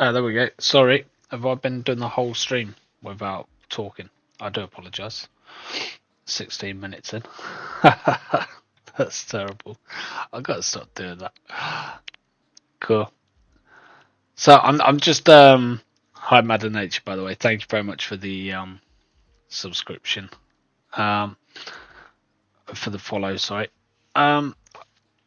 There we go. Sorry, have I been doing the whole stream without talking? I do apologise. 16 minutes in. That's terrible. I gotta stop doing that. Cool. So I'm just hi Mother Nature, by the way. Thank you very much for the subscription. Um for the follow, sorry. Um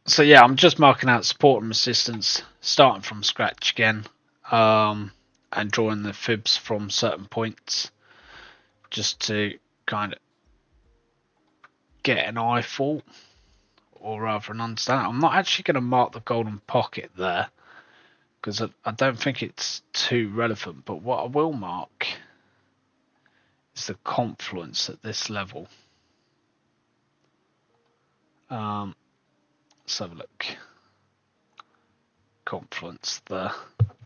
so yeah, I'm just marking out support and resistance, starting from scratch again. And drawing the fibs from certain points just to kind of get an eyeful, or rather an understanding. I'm not actually going to mark the golden pocket there because I don't think it's too relevant, but what I will mark is the confluence at this level. Let's have a look. Confluence there,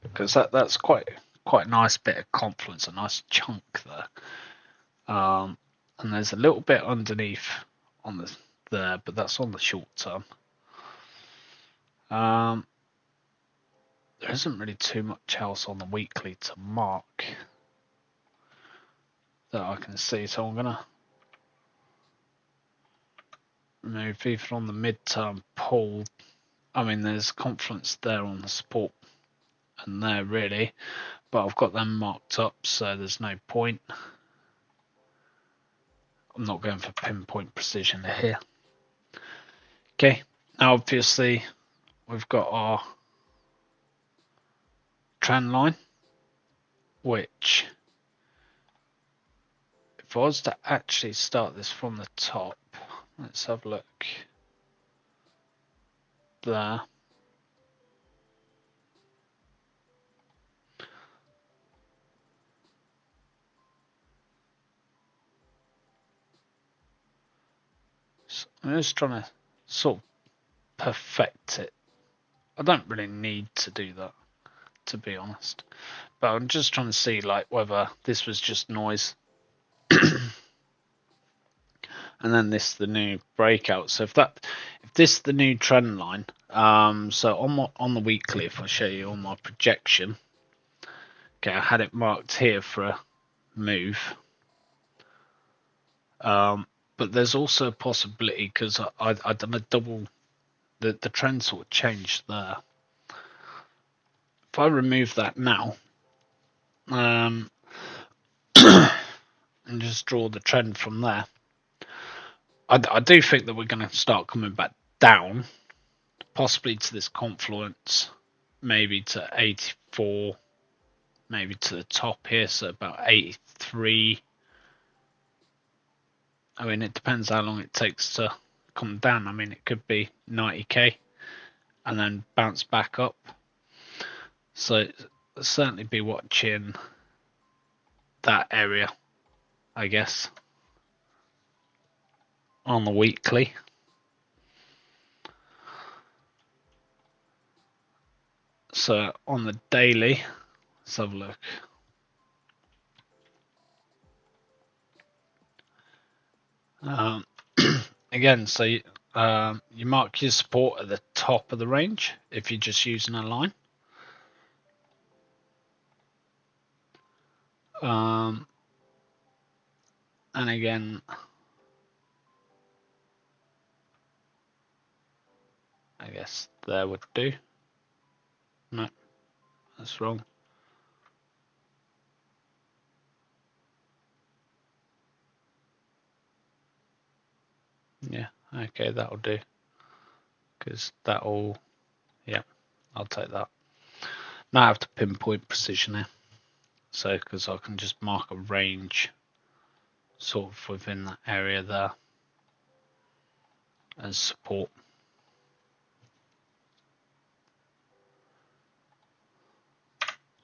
because that's quite a nice bit of confluence, a nice chunk there. And there's a little bit underneath on there, but that's on the short term. There isn't really too much else on the weekly to mark that I can see, so I'm gonna remove even on the midterm pull. I mean, there's confluence there on the support and there really, but I've got them marked up, so there's no point. I'm not going for pinpoint precision here. Okay, now obviously we've got our trend line, which if I was to actually start this from the top, let's have a look there. So I'm just trying to sort of perfect it. I don't really need to do that, to be honest, but I'm just trying to see like whether this was just noise and then this the new breakout. So if this is the new trend line, so on the weekly, if I show you on my projection, okay, I had it marked here for a move, but there's also a possibility because I've done a double, the trend sort of changed there. If I remove that now, and just draw the trend from there, I do think that we're going to start coming back down, possibly to this confluence, maybe to 84, maybe to the top here, so about 83. I mean, it depends how long it takes to come down. I mean, it could be 90k and then bounce back up. So I'll certainly be watching that area, I guess, on the weekly. So on the daily, let's have a look. Again, so you mark your support at the top of the range if you're just using a line. And again, I guess there would do. No, that's wrong. Yeah, okay, that'll do. Because that'll, yeah, I'll take that. Now I have to pinpoint precision here. So, because I can just mark a range sort of within that area there as support.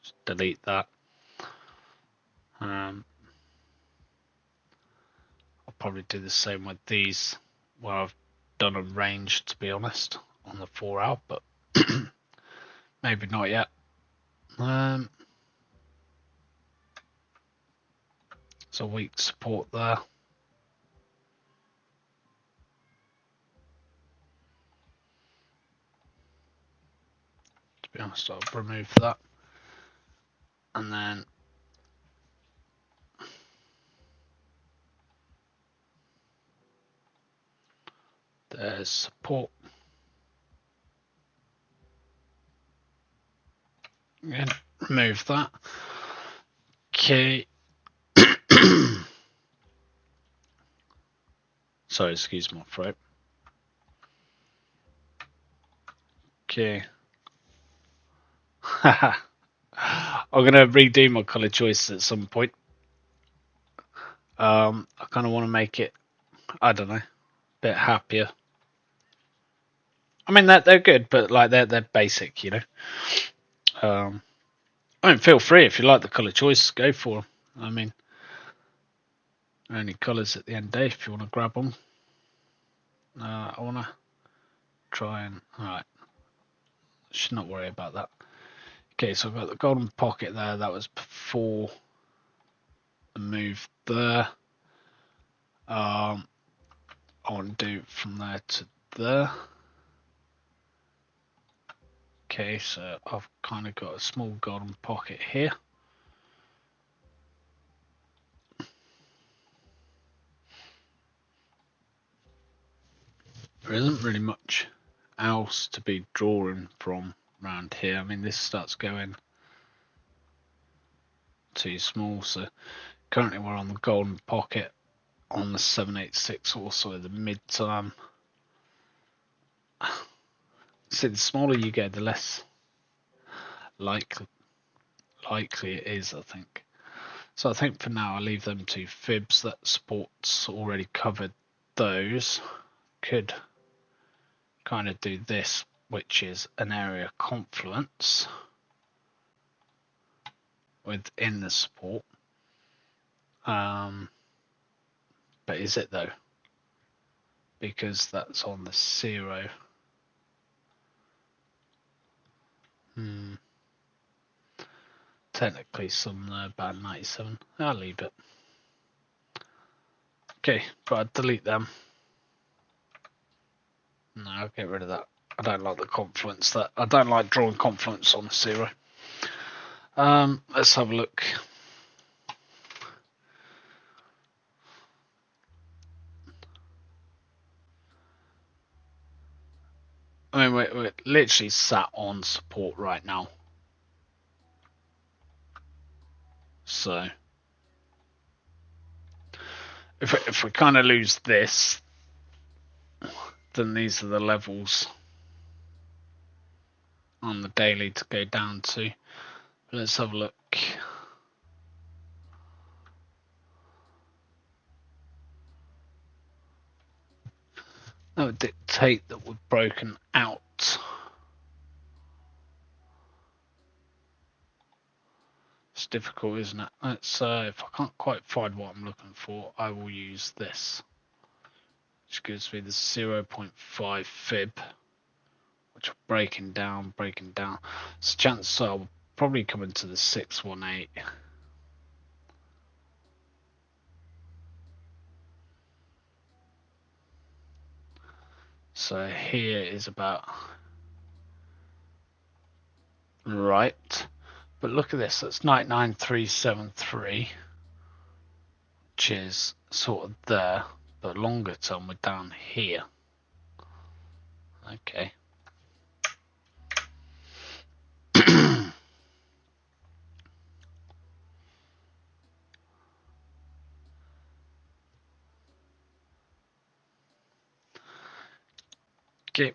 Just delete that. I'll probably do the same with these where I've done a range, to be honest, on the 4 hour, but maybe not yet. So weak support there. To be honest, I'll remove that. And then there's support. Again, remove that. Okay. Sorry, excuse my throat. Okay. I'm gonna redo my color choice at some point. I kind of want to make it, I don't know, a bit happier. I mean, they're good, but like they're basic, you know. I mean, feel free if you like the color choice, go for them. I mean, only colors at the end of the day if you want to grab them. I want to try and alright. Should not worry about that. Okay, so I've got the golden pocket there. That was before the move there. I want to do from there to there. Okay, so I've kind of got a small golden pocket here. There isn't really much else to be drawing from around here. I mean, this starts going too small, so currently we're on the golden pocket on the 786, also the mid-term. See, the smaller you get, the less likely it is, I think. So I think for now I'll leave them to fibs. That support's already covered those. Could kind of do this, which is an area confluence within the support. But is it though? Because that's on the 0. Technically some about 97. I'll leave it. Okay, but I'll delete them. No, I'll get rid of that. I don't like the confluence. I don't like drawing confluence on the 0. Let's have a look. I mean, we're literally sat on support right now. So if we kind of lose this, then these are the levels on the daily to go down to. Let's have a look. That would dictate that we're broken out. It's difficult, isn't it? Let's if I can't quite find what I'm looking for, I will use this, which gives me the 0.5 fib, which are breaking down. So chances are we'll probably come into the 618. So here is about right. But look at this, that's 99373, which is sort of there, but longer term we're down here. Okay. Okay,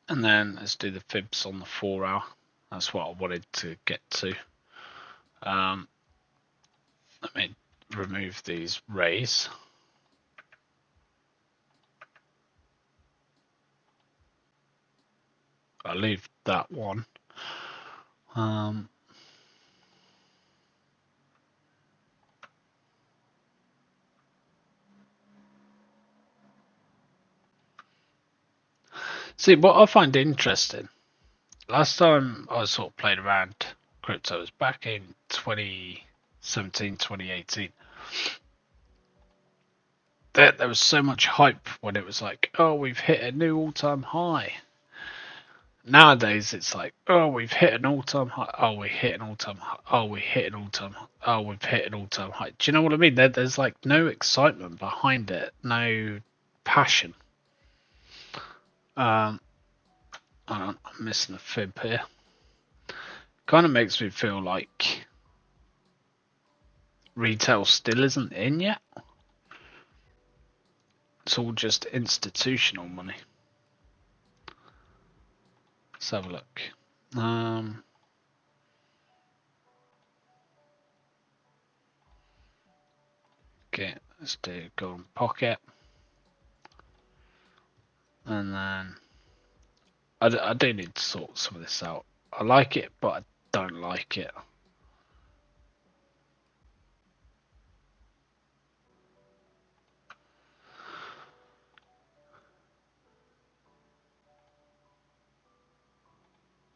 and then let's do the fibs on the 4 hour. That's what I wanted to get to. Let me remove these rays. I'll leave that one. See, what I find interesting, last time I sort of played around crypto was back in 2017, 2018. There was so much hype when it was like, oh, we've hit a new all-time high. Nowadays, it's like, oh, we've hit an all-time high. Oh, we hit an all-time high. Oh, we hit an all-time high. Oh, we've hit an all-time high. Do you know what I mean? There's like no excitement behind it, no passion. I'm missing a fib here. Kind of makes me feel like retail still isn't in yet. It's all just institutional money. Let's have a look. Okay, let's do golden pocket. And then I do need to sort some of this out. I like it, but I don't like it.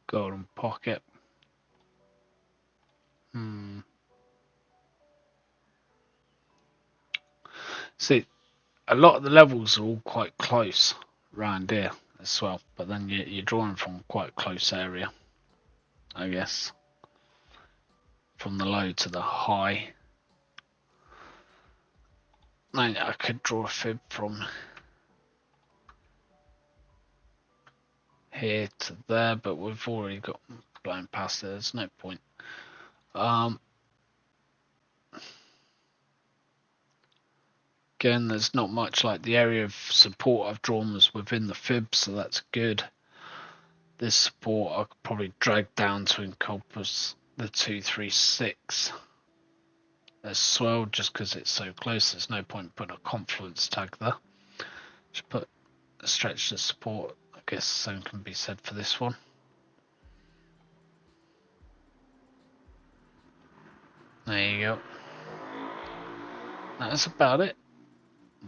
Golden pocket. See, a lot of the levels are all quite close around here as well, but then you're drawing from quite a close area, I guess. From the low to the high. I could draw a fib from here to there, but we've already got blown past there. There's no point. Again, there's not much. Like the area of support I've drawn was within the fib, so that's good. This support I could probably drag down to encompass the 236 as well, just because it's so close. There's no point putting a confluence tag there. Just put a stretch to support. I guess the same can be said for this one. There you go. That's about it,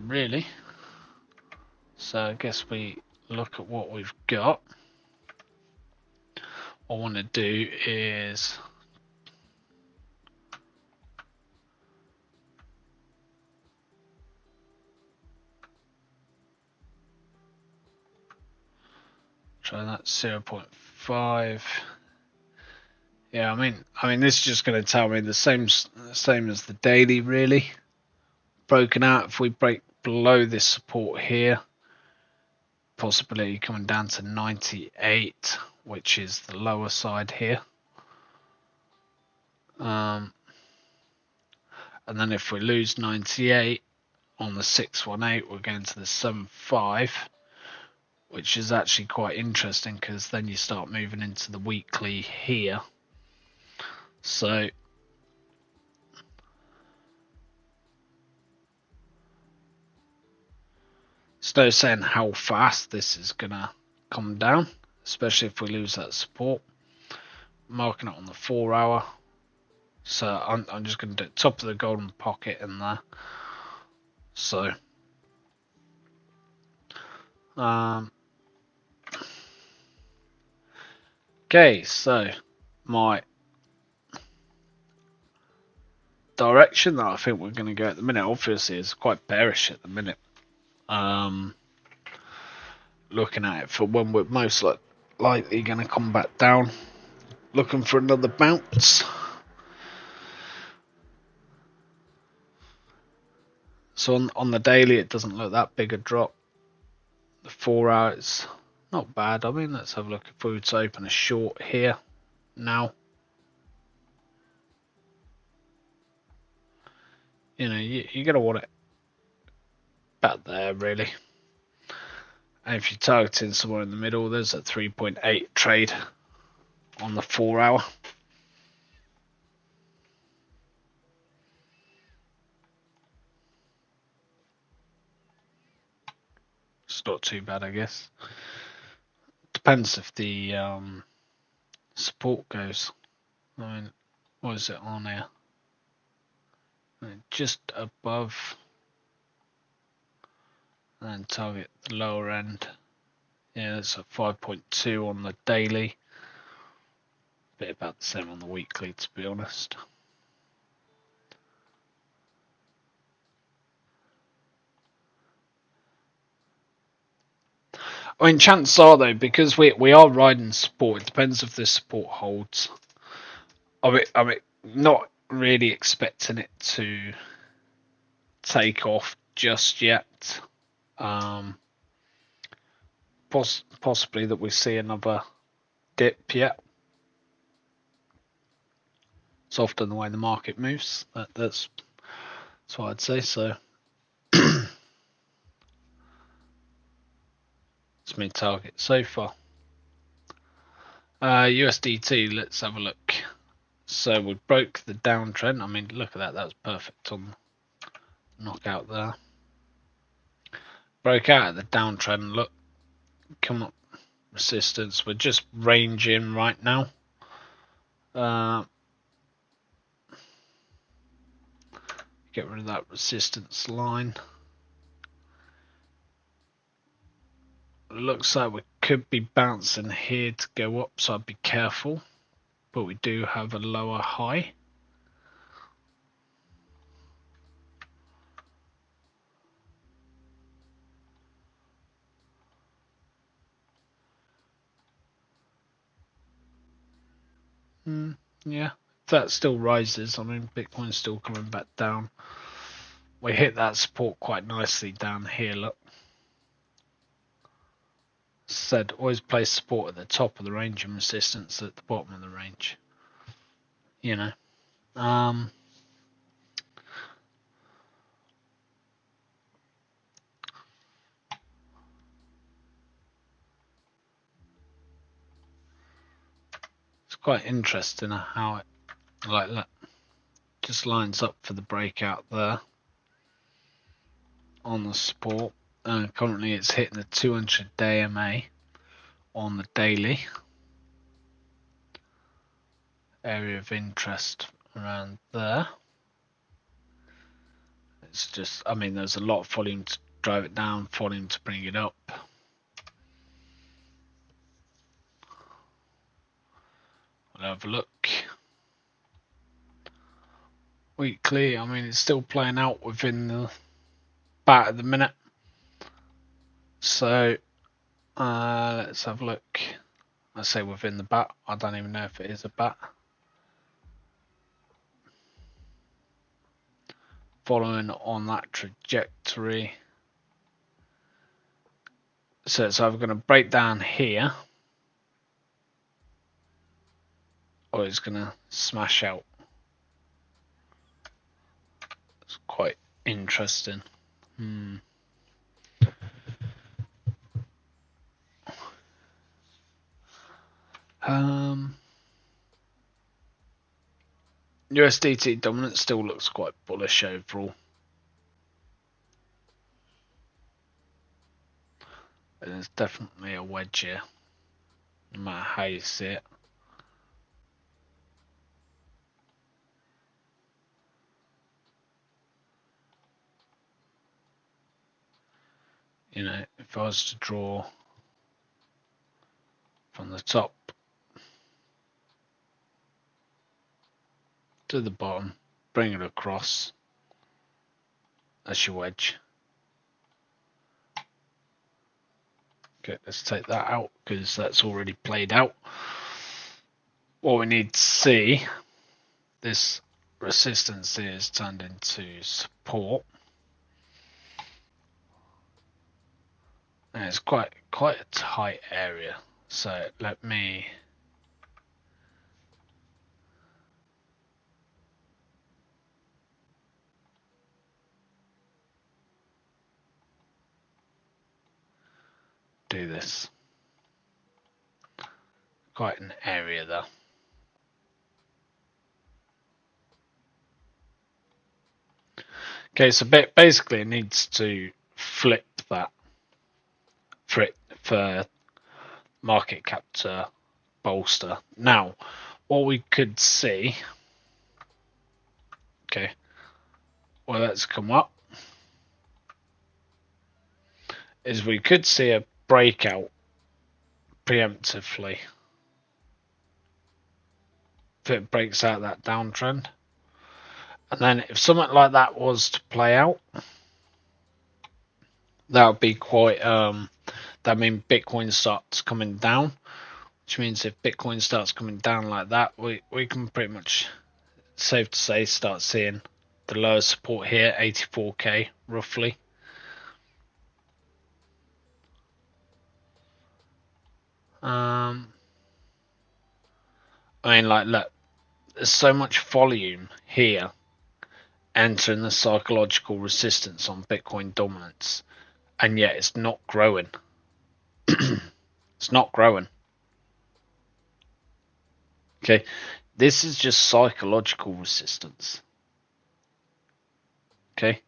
really. So I guess we look at what we've got. What I want to do is try that 0.5. Yeah, I mean, this is just going to tell me the same as the daily, really. Broken out. If we break below this support here, possibility coming down to 98, which is the lower side here. And then if we lose 98 on the 618, we're going to the 75, which is actually quite interesting because then you start moving into the weekly here. So it's no saying how fast this is gonna come down, especially if we lose that support. Marking it on the 4-hour. So I'm just going to do top of the golden pocket in there. So okay, so my direction that I think we're going to go at the minute, obviously, is quite bearish at the minute. Looking at it for when we're most likely going to come back down, looking for another bounce. So on the daily, it doesn't look that big a drop. The 4 hours, not bad. I mean, let's have a look. If we were to open a short here now, you know, you're going to want it about there, really. And if you're targeting somewhere in the middle, there's a 3.8 trade on the 4 hour. It's not too bad, I guess. Depends if the support goes. I mean, what is it on here? Just above, and then target the lower end. Yeah, it's a 5.2 on the daily. Bit about the same on the weekly, to be honest. I mean, chances are though, because we are riding support. It depends if this support holds. I'm not really expecting it to take off just yet. Possibly that we see another dip yet. It's often the way the market moves. That's what I'd say. So it's my target so far. USDT, let's have a look. So we broke the downtrend. I mean, look at that. That was perfect on the knockout there. Broke out of the downtrend. Look, come up resistance. We're just ranging right now. Get rid of that resistance line. Looks like we could be bouncing here to go up, so I'd be careful. But we do have a lower high. Yeah, if that still rises, I mean, Bitcoin's still coming back down. We hit that support quite nicely down here, look. Said always place support at the top of the range and resistance at the bottom of the range. You know. It's quite interesting how it like that just lines up for the breakout there on the support. Currently it's hitting the 200-day MA on the daily. Area of interest around there. It's just, I mean, there's a lot of volume to drive it down, volume to bring it up. We'll have a look. Weekly, I mean, it's still playing out within the bat at the minute. So, let's have a look. I say within the bat. I don't even know if it is a bat. Following on that trajectory. So it's either going to break down here, or it's going to smash out. It's quite interesting. USDT dominance still looks quite bullish overall. There's definitely a wedge here, no matter how you see it. You know, if I was to draw from the top to the bottom, bring it across, that's your wedge. Okay, let's take that out because that's already played out. What we need to see, this resistance here is turned into support. And it's quite a tight area. So let me do this. Quite an area there. Okay, so basically it needs to flip that for market cap to bolster. Now, what we could see, okay, well, let's come up, is we could see a breakout preemptively if it breaks out that downtrend. And then if something like that was to play out, that would be quite that means Bitcoin starts coming down, which means if Bitcoin starts coming down like that, we can pretty much, safe to say, start seeing the lower support here, 84k roughly. I mean, like, look, there's so much volume here entering the psychological resistance on Bitcoin dominance, and yet it's not growing. It's not growing. Okay, this is just psychological resistance. Okay,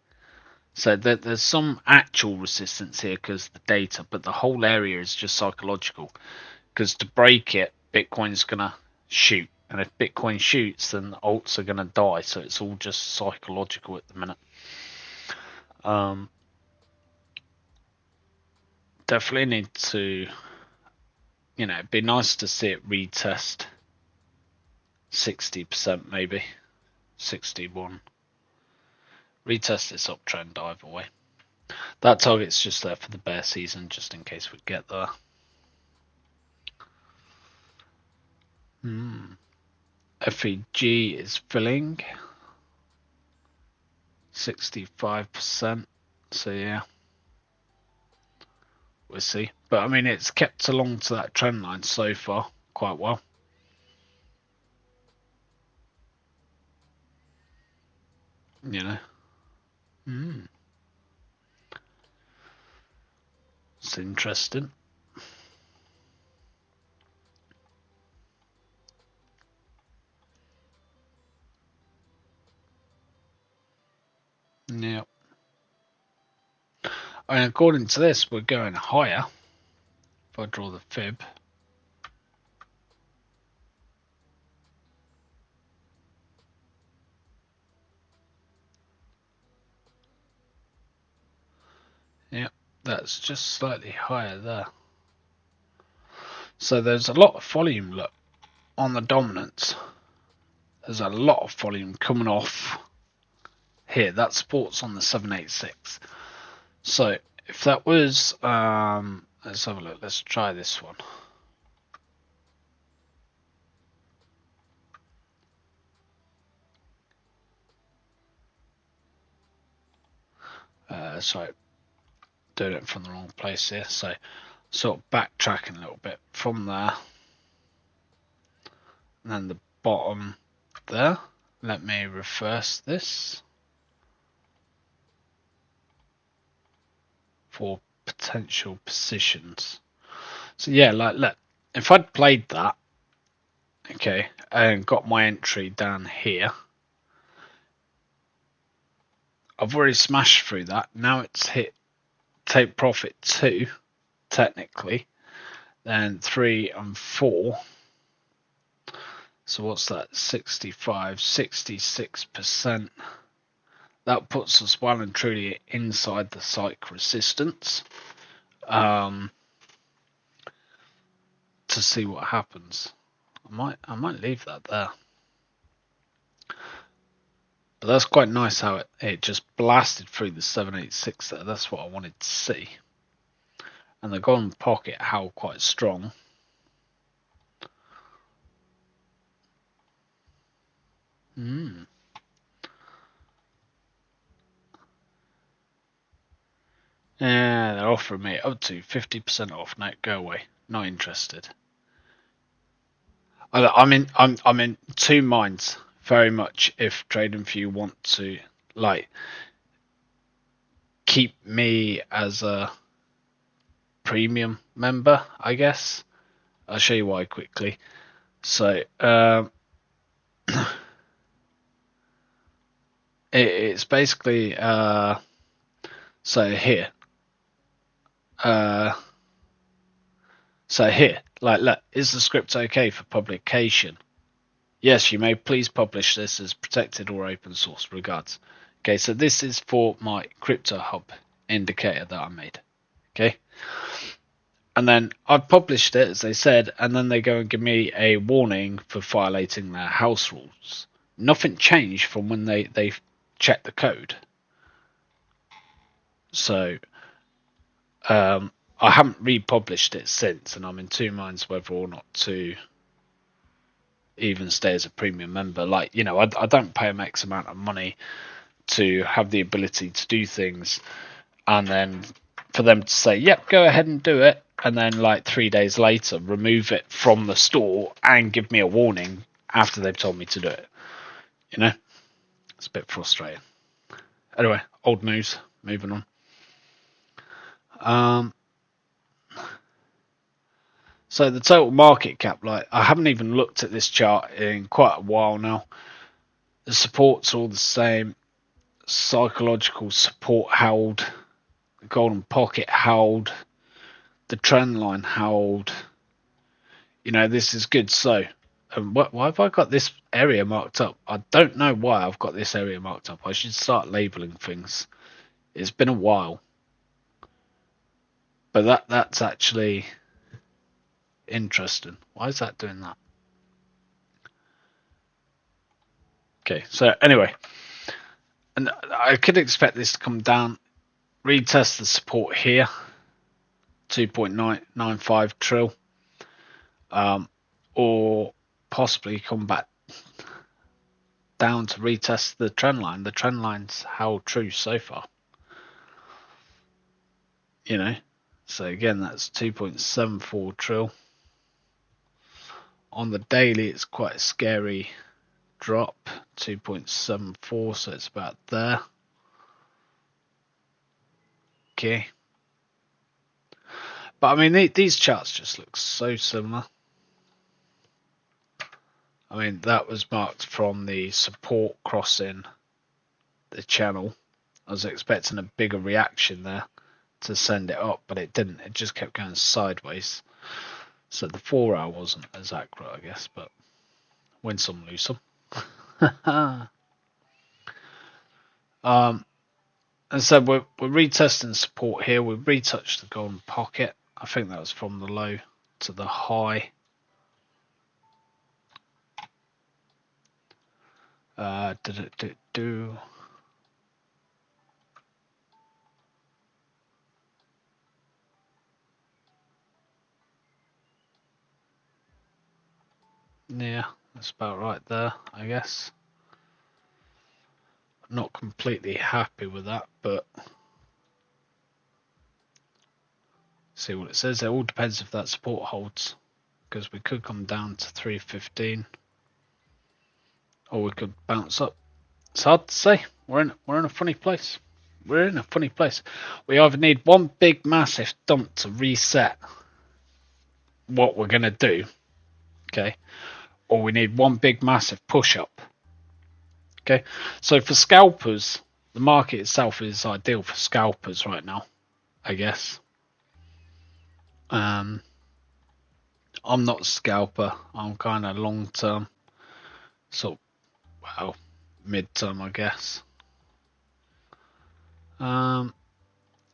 so there's some actual resistance here because the data, but the whole area is just psychological. Because to break it, Bitcoin's gonna shoot, and if Bitcoin shoots, then the alts are gonna die. So it's all just psychological at the minute. Definitely need to, it'd be nice to see it retest 60%, maybe 61. Retest this uptrend either way. That target's just there for the bear season, just in case we get there. FEG is filling 65%. So yeah, we'll see. But I mean, it's kept along to that trend line so far quite well. It's interesting. Yeah. I mean, according to this, we're going higher. If I draw the fib. Yeah, that's just slightly higher there. So there's a lot of volume, look, on the dominance. There's a lot of volume coming off here. That support's on the 786. So if that was, let's have a look. Let's try this one. Sorry, doing it from the wrong place here. So sort of backtracking a little bit from there. And then the bottom there. Let me reverse this for potential positions. So yeah, like look, if I'd played that, okay, and got my entry down here, I've already smashed through that. Now it's hit take profit 2, technically, then 3 and 4. So what's that? 65, 66%. That puts us well and truly inside the psych resistance. To see what happens. I might leave that there. But that's quite nice how it just blasted through the 786 there. That's what I wanted to see. And the golden pocket held quite strong. Yeah, they're offering me up to 50% off. No, go away. Not interested. I'm in two minds very much if TradingView want to like keep me as a premium member, I guess. I'll show you why quickly. So it's basically so here. So here, like, look, is the script okay for publication? Yes, you may please publish this as protected or open source. Regards. Okay, so this is for my crypto hub indicator that I made. Okay. And then I've published it, as they said, and then they go and give me a warning for violating their house rules. Nothing changed from when they checked the code. So, I haven't republished it since, and I'm in two minds whether or not to even stay as a premium member. Like, you know, I don't pay them X amount of money to have the ability to do things, and then for them to say, yep, go ahead and do it, and then like 3 days later remove it from the store and give me a warning after they've told me to do it. You know, it's a bit frustrating. Anyway, old news, moving on. So the total market cap, like, I haven't even looked at this chart in quite a while now. The support's all the same. Psychological support held, the golden pocket held, the trend line held. You know, this is good. So, why have I got this area marked up? I don't know why I've got this area marked up. I should start labeling things. It's been a while, but that's actually interesting. Why is that doing that? Okay, so anyway, and I could expect this to come down, retest the support here, 2.995 trill, or possibly come back down to retest the trend line. The trend line's held true so far. You know, so again, that's 2.74 trill. On the daily, it's quite a scary drop, 2.74, so it's about there. Okay. But I mean, these charts just look so similar. I mean, that was marked from the support crossing the channel. I was expecting a bigger reaction there to send it up, but it didn't. It just kept going sideways. So the 4 hour wasn't as accurate, I guess, but win some, lose some. And so we're retesting support here. We've retouched the golden pocket. I think that was from the low to the high. Did it do? Yeah, that's about right there, I guess. Not completely happy with that, but see what it says. It all depends if that support holds, because we could come down to 315, or we could bounce up. It's hard to say. We're in a funny place. We're in a funny place. We either need one big massive dump to reset what we're gonna do, okay, or we need one big massive push up. Okay, so for scalpers, the market itself is ideal for scalpers right now, I guess. I'm not a scalper. I'm kind of long term, so well, mid term, I guess.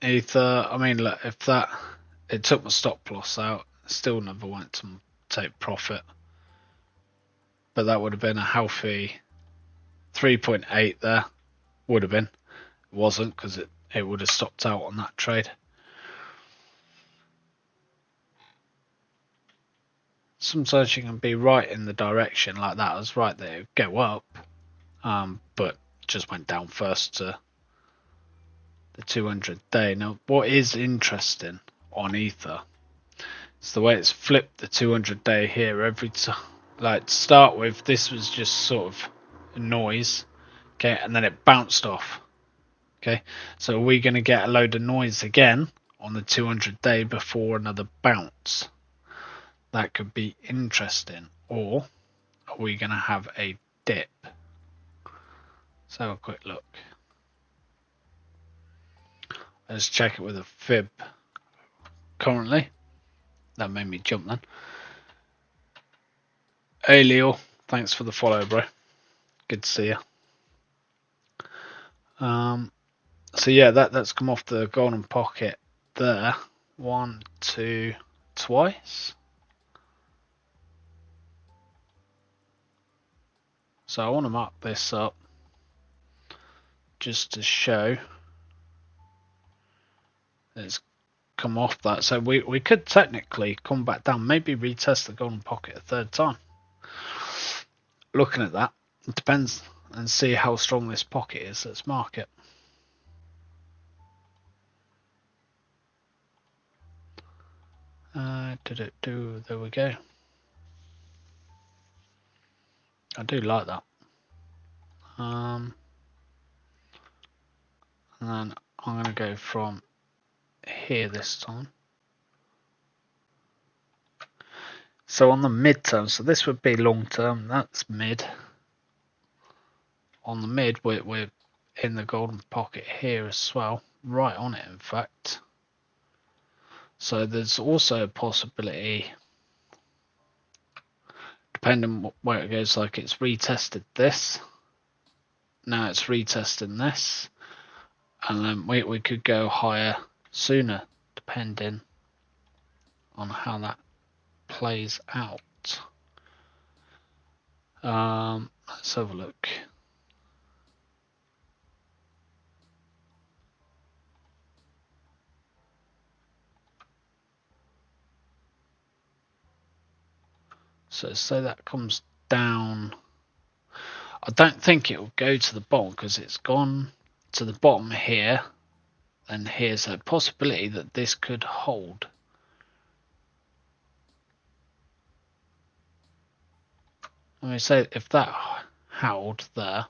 Ether. I mean, look, if that it took my stop loss out, still never went to take profit, but that would have been a healthy 3.8 there. Would have been. It wasn't, because it would have stopped out on that trade. Sometimes you can be right in the direction like that. I was right there, it would go up, but just went down first to the 200 day. Now, what is interesting on Ether is the way it's flipped the 200 day here every time. Like, to start with, this was just sort of a noise, okay, and then it bounced off. Okay, so are we going to get a load of noise again on the 200 day before another bounce? That could be interesting. Or are we going to have a dip? Let's have a quick look. Let's check it with a fib currently. That made me jump then. Hey Leo, thanks for the follow, bro. Good to see you. So yeah, that's come off the golden pocket there. 1, 2, twice. So I want to mark this up just to show it's come off that. So we could technically come back down, maybe retest the golden pocket a third time. Looking at that, it depends, and see how strong this pocket is. Let's mark it. There we go. I do like that. And then I'm going to go from here this time. So on the mid-term, so this would be long-term, that's mid. On the mid, we're in the golden pocket here as well, right on it in fact. So there's also a possibility, depending on where it goes, like it's retested this, now it's retesting this, and then we could go higher sooner, depending on how that plays out. Let's have a look. So say that comes down. I don't think it will go to the bottom because it's gone to the bottom here, and here's a possibility that this could hold. Let me say if that held there,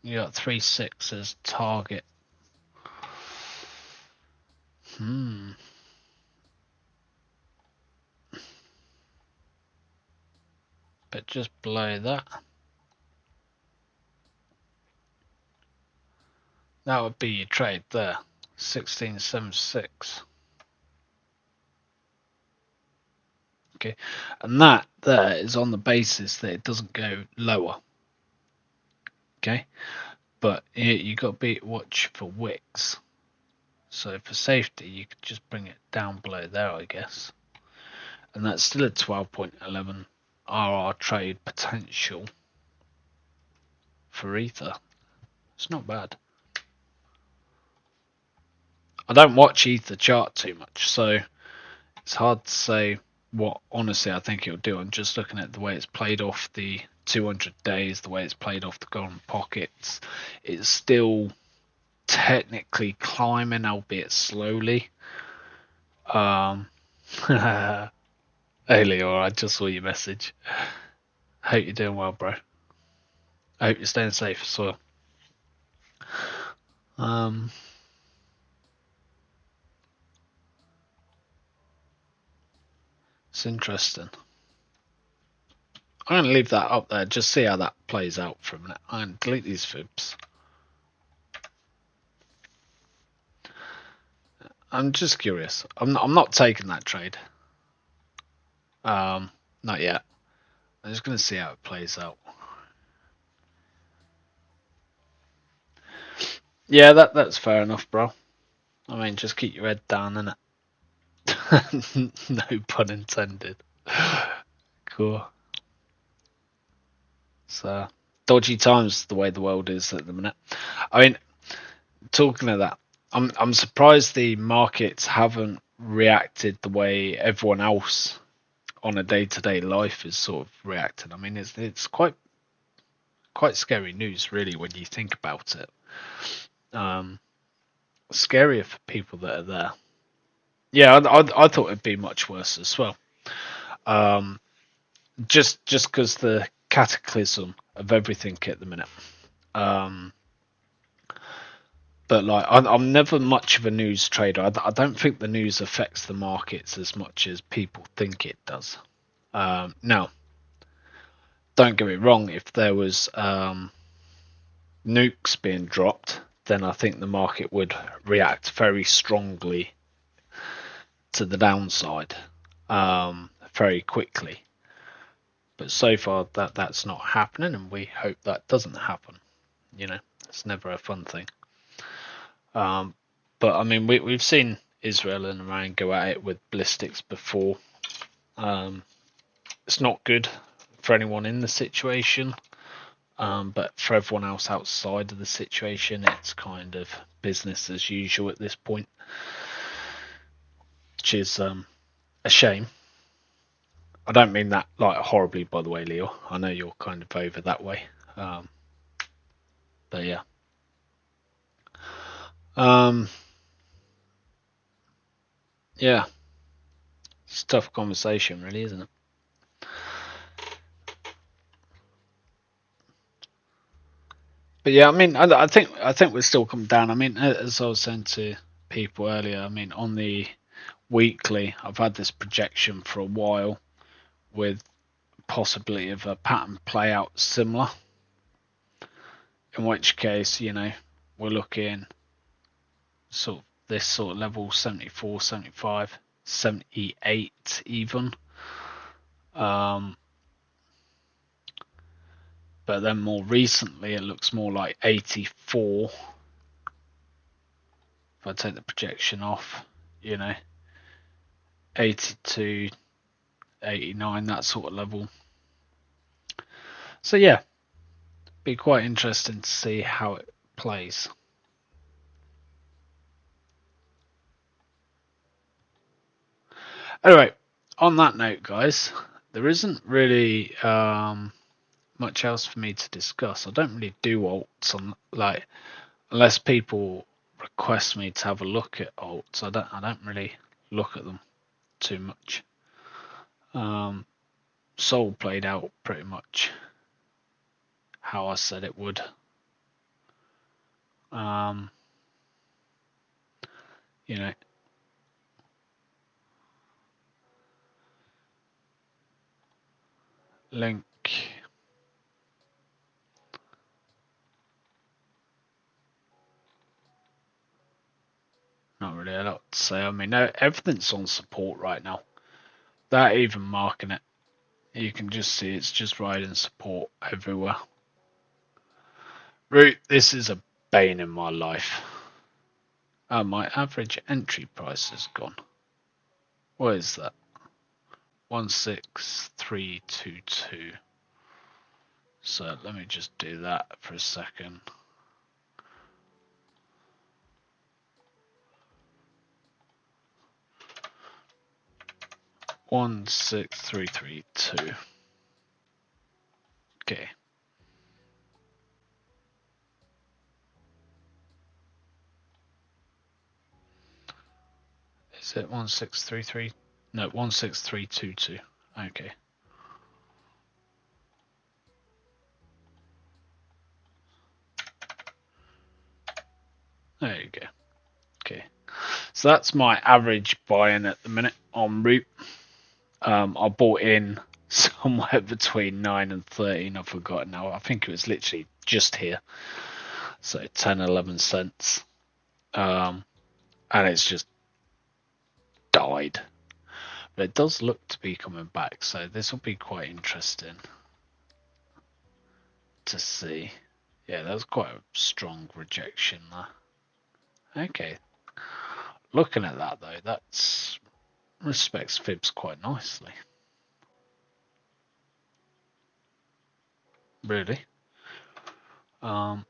you got 3.6 as target. But just below that, that would be your trade there, 16.76. Okay, and that there is on the basis that it doesn't go lower. Okay, but you got to be watch for wicks. So for safety, you could just bring it down below there, I guess. And that's still a 12.11 RR trade potential for Ether. It's not bad. I don't watch Ether chart too much, so it's hard to say what honestly I think it'll do. I'm just looking at the way it's played off the 200 days, the way it's played off the golden pockets. It's still technically climbing, albeit slowly. Hey Leo, I just saw your message. Hope you're doing well, bro. I hope you're staying safe as well. It's interesting. I'm going to leave that up there, just see how that plays out for a minute. I'm going to delete these fibs. I'm just curious. I'm not taking that trade. Not yet. I'm just going to see how it plays out. Yeah, that's fair enough, bro. I mean, just keep your head down, innit? No pun intended. Cool. So, dodgy times the way the world is at the minute. I mean, talking of that, I'm surprised the markets haven't reacted the way everyone else on a day-to-day life is sort of reacting. I mean, it's quite scary news, really, when you think about it. Scarier for people that are there. Yeah, I thought it'd be much worse as well. Just because the cataclysm of everything at the minute. But like, I'm never much of a news trader. I don't think the news affects the markets as much as people think it does. Now, don't get me wrong. If there was nukes being dropped, then I think the market would react very strongly to the downside very quickly. But so far that's not happening, and we hope that doesn't happen. You know, it's never a fun thing. But I mean, we've seen Israel and Iran go at it with ballistics before. It's not good for anyone in the situation, but for everyone else outside of the situation, it's kind of business as usual at this point. which is a shame. I don't mean that like horribly, by the way, Leo. I know you're kind of over that way, but yeah. Yeah, it's a tough conversation, really, isn't it? But yeah, I mean, I think we're still coming down. I mean, as I was saying to people earlier, I mean, on the weekly, I've had this projection for a while with possibility of a pattern play out similar. In which case, we're looking sort of this sort of level 74, 75, 78 even. But then more recently, it looks more like 84. If I take the projection off, 82, 89, that sort of level. So yeah, be quite interesting to see how it plays. Anyway, on that note, guys, there isn't really much else for me to discuss. I don't really do alts on unless people request me to have a look at alts. I don't really look at them too much. Sol played out pretty much how I said it would. Link. Not really a lot to say. I mean, everything's on support right now. That even marking it, you can just see it's just riding support everywhere. Root, this is a bane in my life. Oh, my average entry price has gone. What is that? 16322. So let me just do that for a second. One 6332. Okay. Is it 1633? No, 16322. Okay. There you go. Okay. So that's my average buy-in at the minute on Root. I bought in somewhere between 9 and 13. I've forgotten now. I think it was literally just here. So 10, 11 cents. And it's just died. But it does look to be coming back. So this will be quite interesting to see. Yeah, that was quite a strong rejection there. Okay. Looking at that though, that's respects fibs quite nicely. Really. I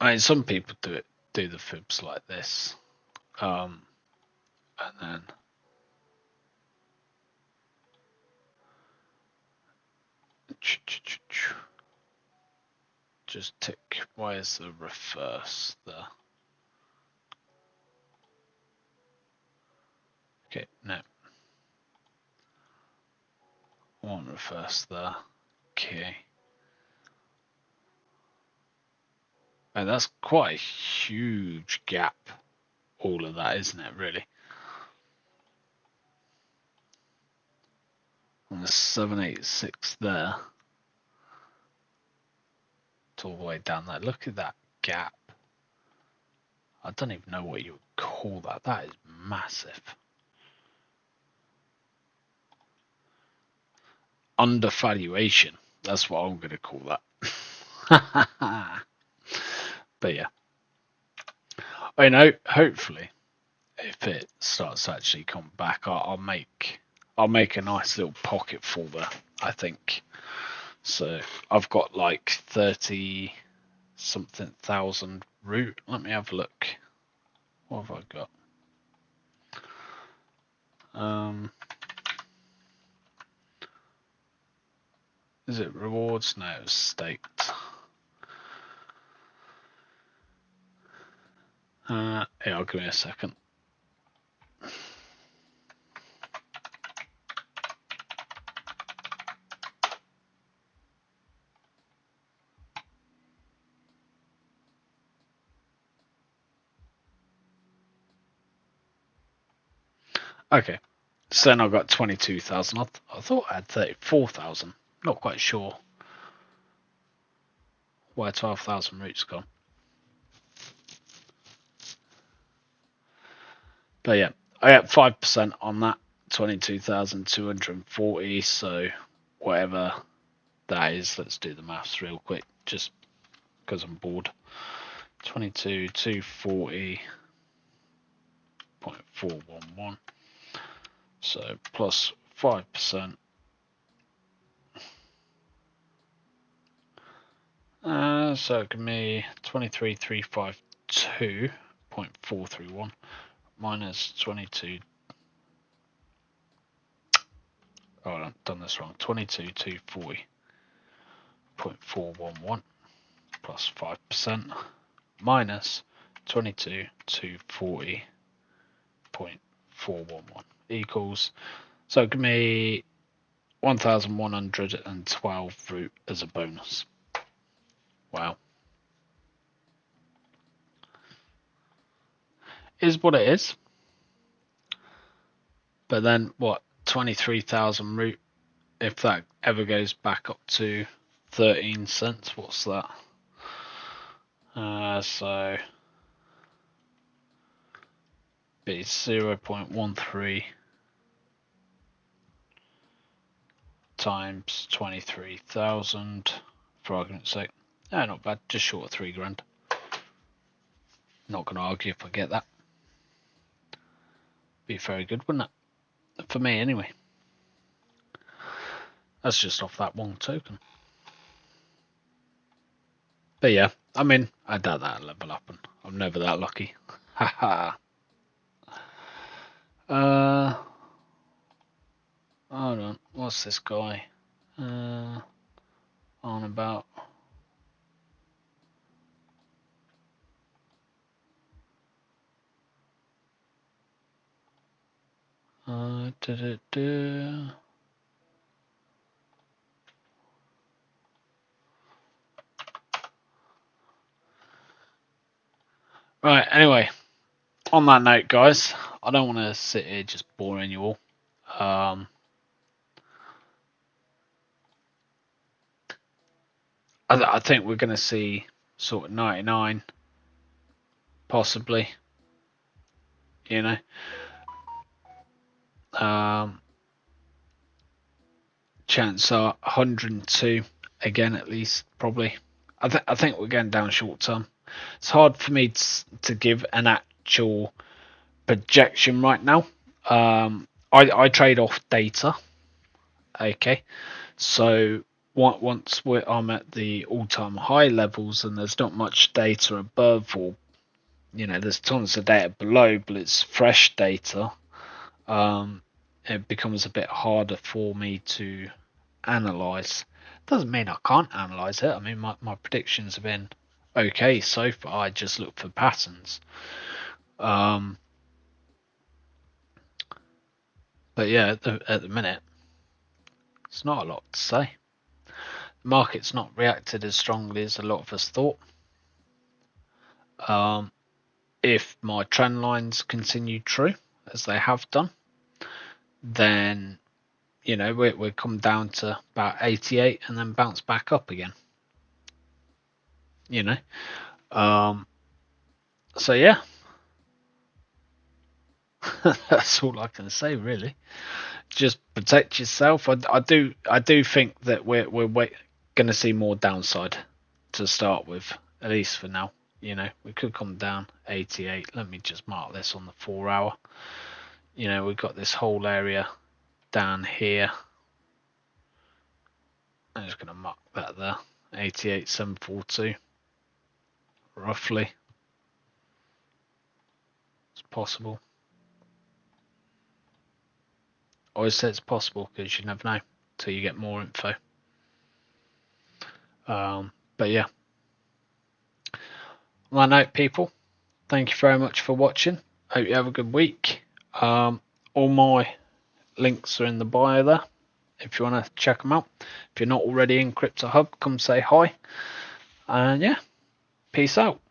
mean, some people do the fibs like this, and then just tick. Why is the reverse there? Okay, no. One reverse there. Okay. And that's quite a huge gap. All of that, isn't it? Really. And the 786 there. It's all the way down there. Look at that gap. I don't even know what you would call that. That is massive. Undervaluation. That's what I'm going to call that. But yeah. I know, hopefully if it starts to actually come back, I'll make a nice little pocket full there, I think. So I've got like 30 something thousand root. Let me have a look. What have I got? Is it rewards? No, it's staked. Yeah, give me a second. Okay, so then I've got 22,000. I thought I had 34,000. Not quite sure where 12,000 roots gone. But yeah, I got 5% on that, 22,240. So whatever that is, let's do the maths real quick, just because I'm bored. 22,240.411. So plus 5%. So it can be 23,352.431 minus 22. Oh, I've done this wrong. 22,240.411 plus 5% minus 22,240.411 equals. So give me 1,112 root as a bonus. Wow. Is what it is. But then what? 23,000 root. If that ever goes back up to 13 cents, what's that? So be 0.13 times 23,000 for argument's sake. Not bad, just short of £3,000. Not going to argue if I get that. Be very good, wouldn't it? For me, anyway. That's just off that one token. But yeah, I mean, I doubt that'll level up, and I'm never that lucky. Haha. Hold on, what's this guy on about? Right, anyway, on that note, guys, I don't want to sit here just boring you all. I think we're going to see sort of 99, possibly. You know, chance are 102 again at least, probably. I think we're going down short term. It's hard for me to give an actual projection right now. I trade off data. Okay, so once I'm at the all-time high levels and there's not much data above, or there's tons of data below, but it's fresh data, it becomes a bit harder for me to analyze. Doesn't mean I can't analyze it. I mean, my predictions have been okay so far. I just look for patterns. But yeah, at the minute, it's not a lot to say. The market's not reacted as strongly as a lot of us thought. If my trend lines continue true, as they have done, then we come down to about 88 and then bounce back up again. So yeah, that's all I can say really. Just protect yourself. I do think that we're going to see more downside to start with, at least for now. You know, we could come down 88. Let me just mark this on the 4 hour. You know, we've got this whole area down here. I'm just going to mark that there. 88,742. Roughly. It's possible. I always say it's possible because you never know until you get more info. But yeah. On that note, people, thank you very much for watching. Hope you have a good week. All my links are in the bio there if you want to check them out. If you're not already in Crypto Hub, come say hi. And yeah, peace out.